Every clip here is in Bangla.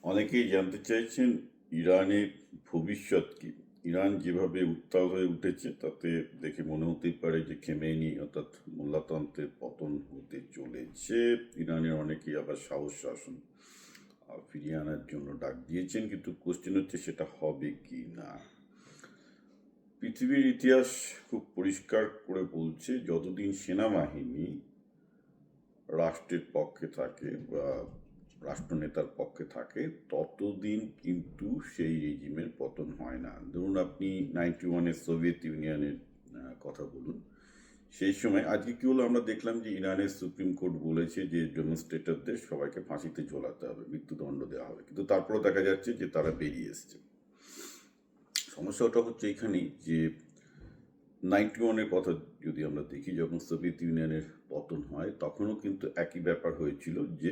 অনেকেই জানতে চাইছেন ইরানের ভবিষ্যৎ কি। ইরান যেভাবে উত্তাল হয়ে উঠেছে তাতে দেখে মনে হতেই পারে যে খেমেনি অর্থাৎ মোল্লাতন্ত্রের পতন হতে চলেছে। ইরানের অনেকেই আবার সাহস শাসন ফিরিয়ে আনার জন্য ডাক দিয়েছেন, কিন্তু কোশ্চেন হচ্ছে সেটা হবে কি না। পৃথিবীর ইতিহাস খুব পরিষ্কার করে বলছে, যতদিন সেনাবাহিনী রাষ্ট্রের পক্ষে থাকে বা রাষ্ট্রনেতার পক্ষে থাকে ততদিন কিন্তু সেই রেজিমের পতন হয় না। ধরুন আপনি 91-এর সোভিয়েত ইউনিয়নের কথা বলুন। সেই সময় আজকে কি হলো, আমরা দেখলাম যে ইরানের সুপ্রিম কোর্ট বলেছে যে ডেমনস্ট্রেটরদের সবাইকে ফাঁসিতে ঝোলাতে হবে, মৃত্যুদণ্ড দেওয়া হবে, কিন্তু তারপরেও দেখা যাচ্ছে যে তারা বেরিয়ে এসছে। সমস্যাটা হচ্ছে এখানেই যে 91-এর কথা যদি আমরা দেখি, যখন সোভিয়েত ইউনিয়নের পতন হয় তখনও কিন্তু একই ব্যাপার হয়েছিল যে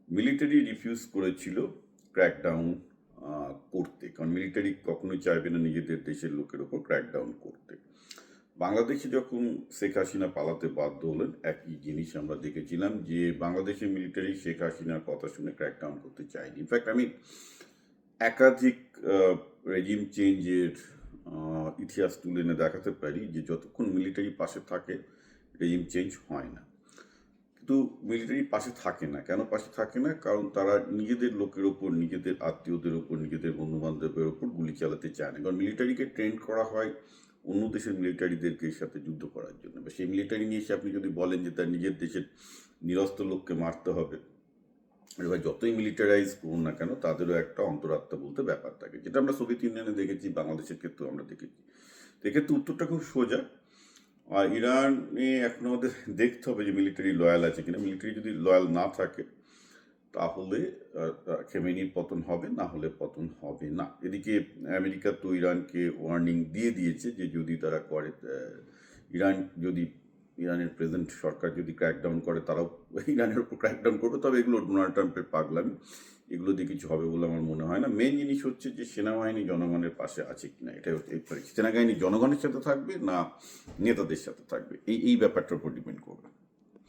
মিলিটারি রিফিউজ করেছিল ক্র্যাকডাউন করতে, কারণ মিলিটারি কখনোই চাইবে না নিজেদের দেশের লোকের ওপর ক্র্যাকডাউন করতে। বাংলাদেশে যখন শেখ হাসিনা পালাতে বাধ্য হলেন, একই জিনিস আমরা দেখেছিলাম যে বাংলাদেশের মিলিটারি শেখ হাসিনার কথা শুনে ক্র্যাকডাউন করতে চায়নি। ইনফ্যাক্ট আমি একাধিক রেজিম চেঞ্জের ইতিহাস তুলে এনে দেখাতে পারি যে যতক্ষণ মিলিটারি পাশে থাকে রেজিম চেঞ্জ হয় না। কিন্তু মিলিটারি পাশে থাকে না কেন? পাশে থাকে না কারণ তারা নিজেদের লোকের ওপর, নিজেদের আত্মীয়দের ওপর, নিজেদের বন্ধুবান্ধবের ওপর গুলি চালাতে চায় না। কারণ মিলিটারিকে ট্রেন করা হয় অন্য দেশের মিলিটারিদেরকে সাথে যুদ্ধ করার জন্য। বা সেই মিলিটারি নিয়ে এসে আপনি যদি বলেন যে তার নিজের দেশের নিরস্ত্র লোককে মারতে হবে, এবার যতই মিলিটারাইজ করুন না কেন তাদেরও একটা অন্তরাত্মা বলতে ব্যাপার থাকে, যেটা আমরা সোভিয়েত ইউনিয়নে দেখেছি, বাংলাদেশের ক্ষেত্রেও আমরা দেখেছি। এক্ষেত্রে উত্তরটা খুব সোজা। আর ইরানে এখন আমাদের দেখতে হবে যে মিলিটারি লয়াল আছে কিনা। মিলিটারি যদি লয়াল না থাকে তাহলে খেমেনির পতন হবে, না হলে পতন হবে না। এদিকে আমেরিকা তো ইরানকে ওয়ার্নিং দিয়ে দিয়েছে যে যদি তারা করে, ইরান যদি, ইরানের প্রেজেন্ট সরকার যদি ক্র্যাকডাউন করে তারাও ইরানের উপর ক্র্যাকডাউন করবে। তবে এগুলো ডোনাল্ড ট্রাম্পের পাগলামি, এগুলো দিয়ে কিছু হবে বলে আমার মনে হয় না। মেন জিনিস হচ্ছে যে সেনাবাহিনী জনগণের পাশে আছে কিনা, এটাই হচ্ছে। সেনাবাহিনী জনগণের সাথে থাকবে না নেতাদের সাথে থাকবে, এই ব্যাপারটার উপর ডিপেন্ড করবে।